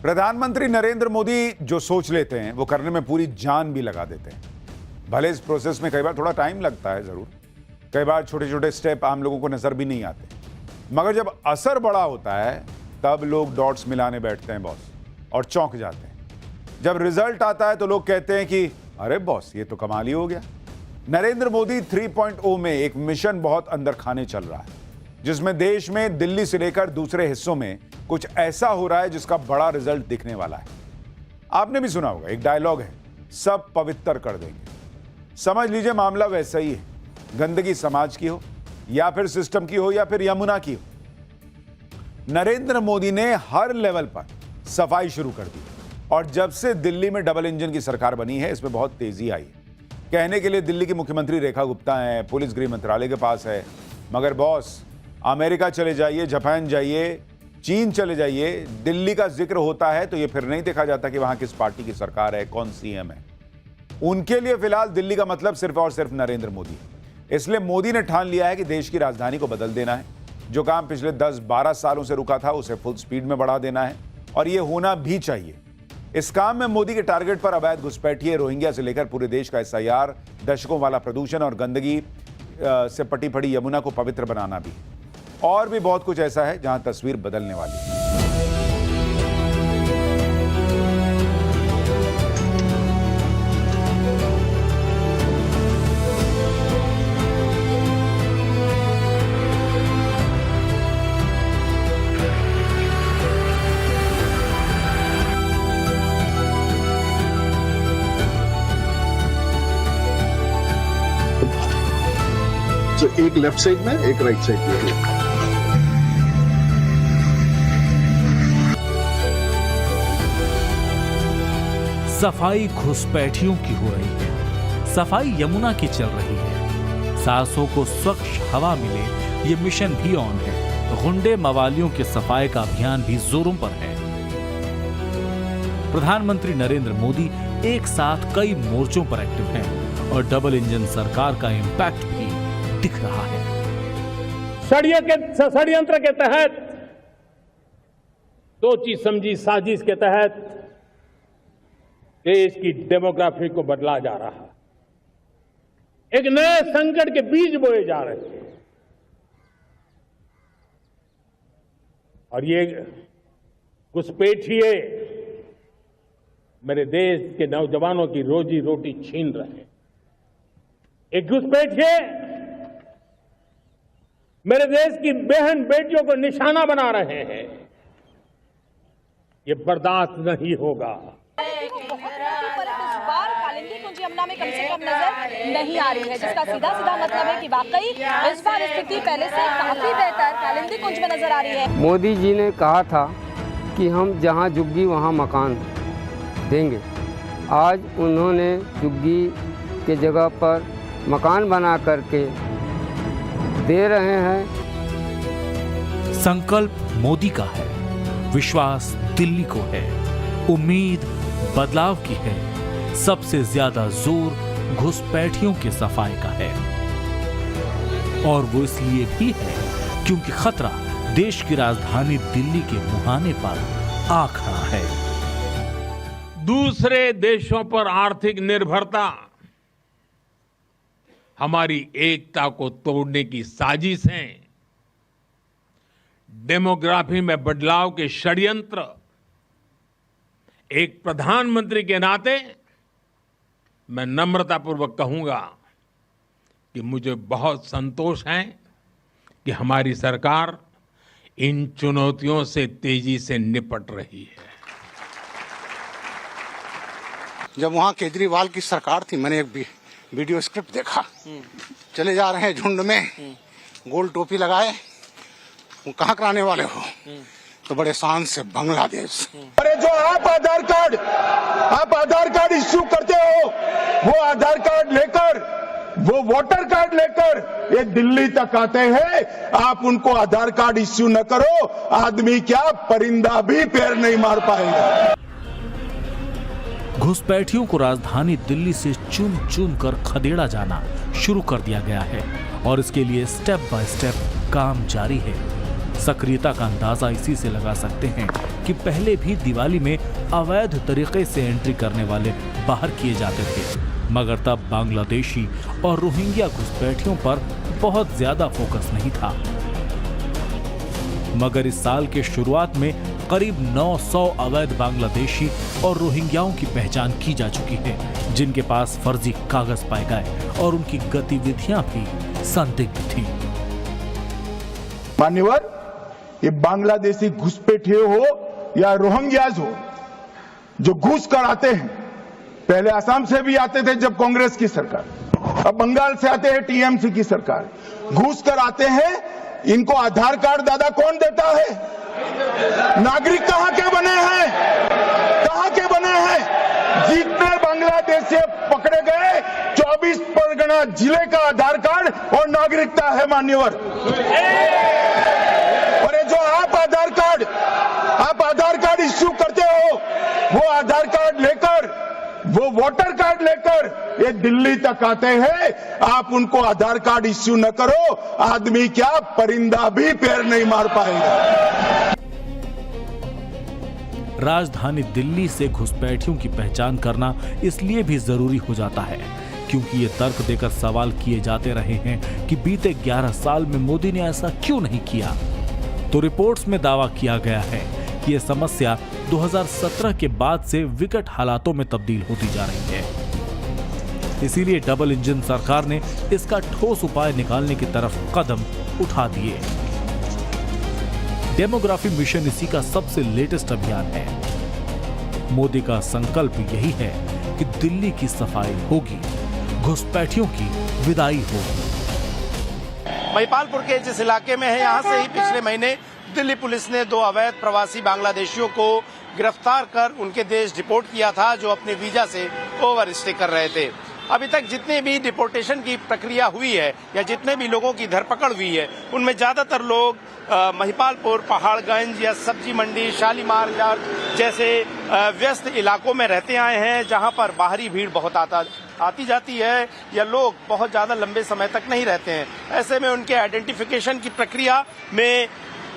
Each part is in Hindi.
प्रधानमंत्री नरेंद्र मोदी जो सोच लेते हैं वो करने में पूरी जान भी लगा देते हैं। भले इस प्रोसेस में कई बार थोड़ा टाइम लगता है, जरूर कई बार छोटे छोटे स्टेप आम लोगों को नजर भी नहीं आते, मगर जब असर बड़ा होता है तब लोग डॉट्स मिलाने बैठते हैं बॉस, और चौंक जाते हैं। जब रिजल्ट आता है तो लोग कहते हैं कि अरे बॉस ये तो कमाल ही हो गया। नरेंद्र मोदी 3.0 में एक मिशन बहुत अंदर खाने चल रहा है, जिसमें देश में दिल्ली से लेकर दूसरे हिस्सों में कुछ ऐसा हो रहा है जिसका बड़ा रिजल्ट दिखने वाला है। आपने भी सुना होगा, एक डायलॉग है, सब पवित्र कर देंगे। समझ लीजिए मामला वैसा ही है। गंदगी समाज की हो या फिर सिस्टम की हो या फिर यमुना की हो, नरेंद्र मोदी ने हर लेवल पर सफाई शुरू कर दी। और जब से दिल्ली में डबल इंजन की सरकार बनी है, इसमें बहुत तेजी आई है। कहने के लिए दिल्ली की मुख्यमंत्री रेखा गुप्ता है, पुलिस गृह मंत्रालय के पास है, मगर बॉस अमेरिका चले जाइए, जापान जाइए, चीन चले जाइए, दिल्ली का जिक्र होता है तो ये फिर नहीं देखा जाता कि वहां किस पार्टी की सरकार है, कौन सीएम है। उनके लिए फिलहाल दिल्ली का मतलब सिर्फ और सिर्फ नरेंद्र मोदी है। इसलिए मोदी ने ठान लिया है कि देश की राजधानी को बदल देना है। जो काम पिछले 10-12 सालों से रुका था उसे फुल स्पीड में बढ़ा देना है, और यह होना भी चाहिए। इस काम में मोदी के टारगेट पर अवैध घुसपैठिए, रोहिंग्या से लेकर पूरे देश का SIR, दशकों वाला प्रदूषण और गंदगी से पटी पड़ी यमुना को पवित्र बनाना भी, और भी बहुत कुछ ऐसा है जहां तस्वीर बदलने वाली है। तो एक लेफ्ट साइड में, एक राइट साइड में। सफाई घुसपैठियों की हो रही है, सफाई यमुना की चल रही है। सांसों को स्वच्छ हवा मिले, ये मिशन भी ऑन है। गुंडे मवालियों के सफाई का अभियान भी जोरों पर है। प्रधानमंत्री नरेंद्र मोदी एक साथ कई मोर्चों पर एक्टिव हैं और डबल इंजन सरकार का इंपैक्ट भी दिख रहा है। षड्यंत्र के तहत, सोची समझी साजिश के तहत देश की डेमोग्राफी को बदला जा रहा है। एक नए संकट के बीज बोए जा रहे हैं, और ये घुसपैठिए मेरे देश के नौजवानों की रोजी रोटी छीन रहे हैं। एक घुसपैठिए मेरे देश की बहन बेटियों को निशाना बना रहे हैं। ये बर्दाश्त नहीं होगा। इस बार कालिंदी कुंज यमुना में कम से कम नजर नहीं आ रही है, जिसका सीधा सीधा मतलब है कि वाकई इस बार स्थिति पहले से काफी बेहतर कालिंदी कुंज में नजर आ रही है। मोदी जी ने कहा था कि हम जहां झुग्गी वहां मकान देंगे। आज उन्होंने झुग्गी के जगह पर मकान बना करके दे रहे हैं। संकल्प मोदी का है, विश्वास दिल्ली को है, उम्मीद बदलाव की है। सबसे ज्यादा जोर घुसपैठियों के सफाई का है, और वो इसलिए भी है क्योंकि खतरा देश की राजधानी दिल्ली के मुहाने पर आ खड़ा है। दूसरे देशों पर आर्थिक निर्भरता हमारी एकता को तोड़ने की साजिश है। डेमोग्राफी में बदलाव के षड्यंत्र। एक प्रधानमंत्री के नाते मैं नम्रतापूर्वक कहूंगा कि मुझे बहुत संतोष है कि हमारी सरकार इन चुनौतियों से तेजी से निपट रही है। जब वहां केजरीवाल की सरकार थी, मैंने एक वीडियो स्क्रिप्ट देखा। चले जा रहे हैं झुंड में, गोल टोपी लगाए, कहाँ कराने वाले हो? तो बड़े शान से बांग्लादेश। अरे जो आप आधार कार्ड इश्यू करते हो, वो आधार कार्ड लेकर, वो वोटर कार्ड लेकर ये दिल्ली तक आते हैं। आप उनको आधार कार्ड इश्यू न करो, आदमी क्या परिंदा भी पैर नहीं मार पाएगा। घुसपैठियों को राजधानी दिल्ली से चुन चुन कर खदेड़ा जाना शुरू कर दिया गया है, और इसके लिए स्टेप बाय स्टेप काम जारी है। सक्रियता का अंदाजा इसी से लगा सकते हैं कि पहले भी दिवाली में अवैध तरीके से एंट्री करने वाले बाहर किए जाते थे, मगर तब बांग्लादेशी और रोहिंग्या घुसपैठियों पर बहुत ज्यादा फोकस नहीं था। मगर इस साल के शुरुआत में करीब 900 अवैध बांग्लादेशी और रोहिंग्याओं की पहचान की जा चुकी है, जिनके पास फर्जी कागज पाए गए और उनकी गतिविधियां भी संदिग्ध थी। मान्यवर, ये बांग्लादेशी घुसपैठिए हो या रोहिंग्याज हो जो घुस कर आते हैं, पहले असम से भी आते थे जब कांग्रेस की सरकार, अब बंगाल से आते हैं टीएमसी की सरकार, घुस कर आते हैं। इनको आधार कार्ड दादा कौन देता है? नागरिक कहां के बने हैं? कहां के बने हैं? जितने बांग्लादेशी पकड़े गए 24 परगना जिले का आधार कार्ड और नागरिकता है मान्यवर। और ये जो आप आधार कार्ड इश्यू करते हो, वो आधार कार्ड लेकर, वो वोटर कार्ड लेकर ये दिल्ली तक आते हैं। आप उनको आधार कार्ड इश्यू न करो, आदमी क्या परिंदा भी पैर नहीं मार पाएगा। राजधानी दिल्ली से घुसपैठियों की पहचान करना इसलिए भी जरूरी हो जाता है क्योंकि ये तर्क देकर सवाल किए जाते रहे हैं कि बीते 11 साल में मोदी ने ऐसा क्यों नहीं किया। तो रिपोर्ट्स में दावा किया गया है कि यह समस्या 2017 के बाद से विकट हालातों में तब्दील होती जा रही है। इसीलिए डबल इंजन सरकार ने इसका ठोस उपाय निकालने की तरफ कदम उठा दिए। डेमोग्राफी मिशन इसी का सबसे लेटेस्ट अभियान है। मोदी का संकल्प यही है कि दिल्ली की सफाई होगी, घुसपैठियों की विदाई होगी। महिपालपुर के जिस इलाके में है, यहाँ से ही पिछले महीने दिल्ली पुलिस ने 2 अवैध प्रवासी बांग्लादेशियों को गिरफ्तार कर उनके देश डिपोर्ट किया था, जो अपने वीजा से ओवरस्टे कर रहे थे। अभी तक जितने भी डिपोर्टेशन की प्रक्रिया हुई है या जितने भी लोगों की धरपकड़ हुई है, उनमें ज्यादातर लोग महिपालपुर, पहाड़गंज या सब्जी मंडी, शालीमार जैसे व्यस्त इलाकों में रहते आए हैं, जहां पर बाहरी भीड़ बहुत आती जाती है या लोग बहुत ज्यादा लंबे समय तक नहीं रहते हैं। ऐसे में उनके आइडेंटिफिकेशन की प्रक्रिया में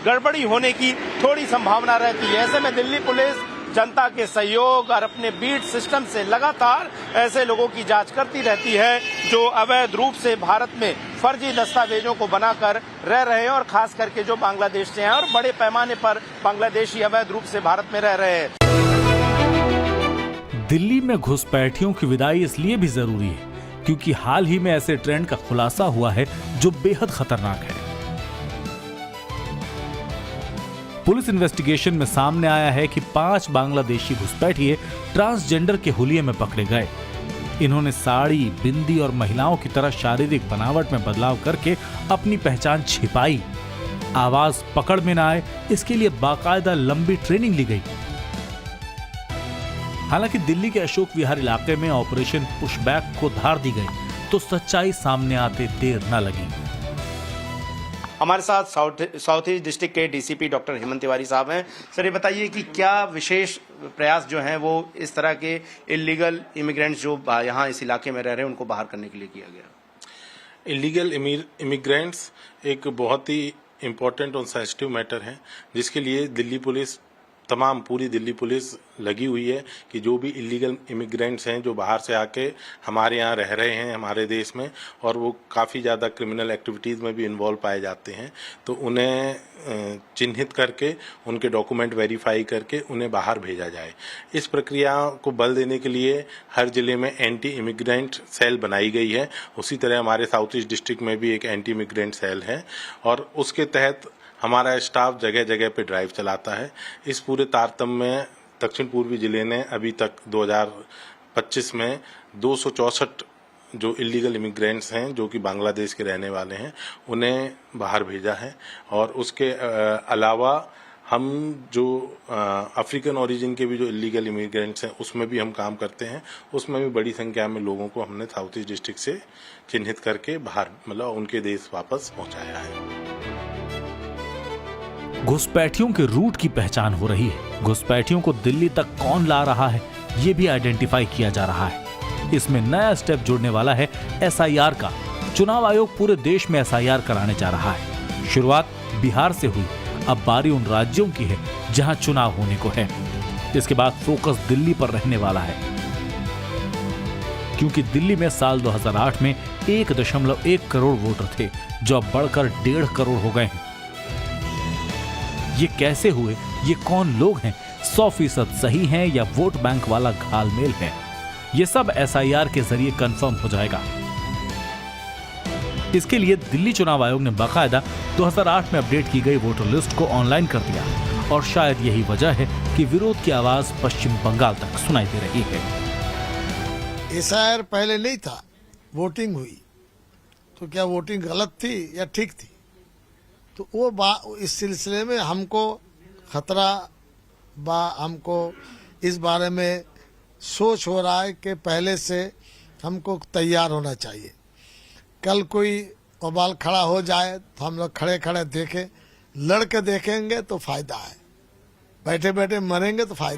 गड़बड़ी होने की थोड़ी संभावना रहती है। ऐसे में दिल्ली पुलिस जनता के सहयोग और अपने बीट सिस्टम से लगातार ऐसे लोगों की जांच करती रहती है जो अवैध रूप से भारत में फर्जी दस्तावेजों को बनाकर रह रहे हैं, और खास करके जो बांग्लादेश से हैं और बड़े पैमाने पर बांग्लादेशी अवैध रूप से भारत में रह रहे हैं। दिल्ली में घुसपैठियों की विदाई इसलिए भी जरूरी है क्योंकि हाल ही में ऐसे ट्रेंड का खुलासा हुआ है जो बेहद खतरनाक है। पुलिस इन्वेस्टिगेशन में सामने आया है कि 5 बांग्लादेशी घुसपैठिए ट्रांसजेंडर के हुलिये में पकड़े गए। इन्होंने साड़ी, बिंदी और महिलाओं की तरह शारीरिक बनावट में बदलाव करके अपनी पहचान छिपाई। आवाज पकड़ में न आए इसके लिए बाकायदा लंबी ट्रेनिंग ली गई। हालांकि दिल्ली के अशोक विहार इलाके में ऑपरेशन पुशबैक को धार दी गई तो सच्चाई सामने आते देर न लगी। हमारे साथ साउथ ईस्ट डिस्ट्रिक्ट के डीसीपी डॉक्टर हेमंत तिवारी साहब हैं। सर, ये बताइए कि क्या विशेष प्रयास जो हैं वो इस तरह के इलीगल इमिग्रेंट्स जो यहाँ इस इलाके में रह रहे हैं उनको बाहर करने के लिए किया गया? इलीगल इमिग्रेंट्स एक बहुत ही इम्पोर्टेंट और सेंसिटिव मैटर है, जिसके लिए दिल्ली पुलिस, पूरी दिल्ली पुलिस लगी हुई है कि जो भी इलीगल इमिग्रेंट्स हैं जो बाहर से आके हमारे यहाँ रह रहे हैं हमारे देश में, और वो काफ़ी ज़्यादा क्रिमिनल एक्टिविटीज़ में भी इन्वॉल्व पाए जाते हैं, तो उन्हें चिन्हित करके उनके डॉक्यूमेंट वेरीफाई करके उन्हें बाहर भेजा जाए। इस प्रक्रिया को बल देने के लिए हर जिले में एंटी इमिग्रेंट सेल बनाई गई है। उसी तरह हमारे साउथ ईस्ट डिस्ट्रिक्ट में भी एक एंटी इमिग्रेंट सेल है, और उसके तहत हमारा स्टाफ जगह जगह पे ड्राइव चलाता है। इस पूरे तारतम्य में दक्षिण पूर्वी जिले ने अभी तक 2025 में 264 जो इलीगल इमिग्रेंट्स हैं जो कि बांग्लादेश के रहने वाले हैं उन्हें बाहर भेजा है। और उसके अलावा हम जो अफ्रीकन ओरिजिन के भी जो इलीगल इमिग्रेंट्स हैं उसमें भी हम काम करते हैं। उसमें भी बड़ी संख्या में लोगों को हमने साउथ ईस्ट डिस्ट्रिक्ट से चिन्हित करके बाहर उनके देश वापस पहुंचाया है। घुसपैठियों के रूट की पहचान हो रही है। घुसपैठियों को दिल्ली तक कौन ला रहा है ये भी आइडेंटिफाई किया जा रहा है। इसमें नया स्टेप जुड़ने वाला है एसआईआर का। चुनाव आयोग पूरे देश में एसआईआर कराने जा रहा है। शुरुआत बिहार से हुई, अब बारी उन राज्यों की है जहां चुनाव होने को है। इसके बाद फोकस दिल्ली पर रहने वाला है, क्योंकि दिल्ली में साल 2008 में 1.1 करोड़ वोटर थे, जो अब बढ़कर 1.5 करोड़ हो गए हैं। ये कैसे हुए, ये कौन लोग हैं, 100% सही हैं या वोट बैंक वाला घालमेल है, ये सब SIR के जरिए कंफर्म हो जाएगा। इसके लिए दिल्ली चुनाव आयोग ने बाकायदा 2008 में अपडेट की गई वोटर लिस्ट को ऑनलाइन कर दिया, और शायद यही वजह है कि विरोध की आवाज पश्चिम बंगाल तक सुनाई दे रही है। SIR पहले नहीं था, वोटिंग हुई, तो क्या वोटिंग गलत थी या ठीक थी? तो वो इस सिलसिले में हमको खतरा हमको इस बारे में सोच हो रहा है कि पहले से हमको तैयार होना चाहिए। कल कोई बवाल खड़ा हो जाए तो हम लोग खड़े खड़े देखें, लड़के देखेंगे तो फायदा है, बैठे बैठे मरेंगे तो फायदा है।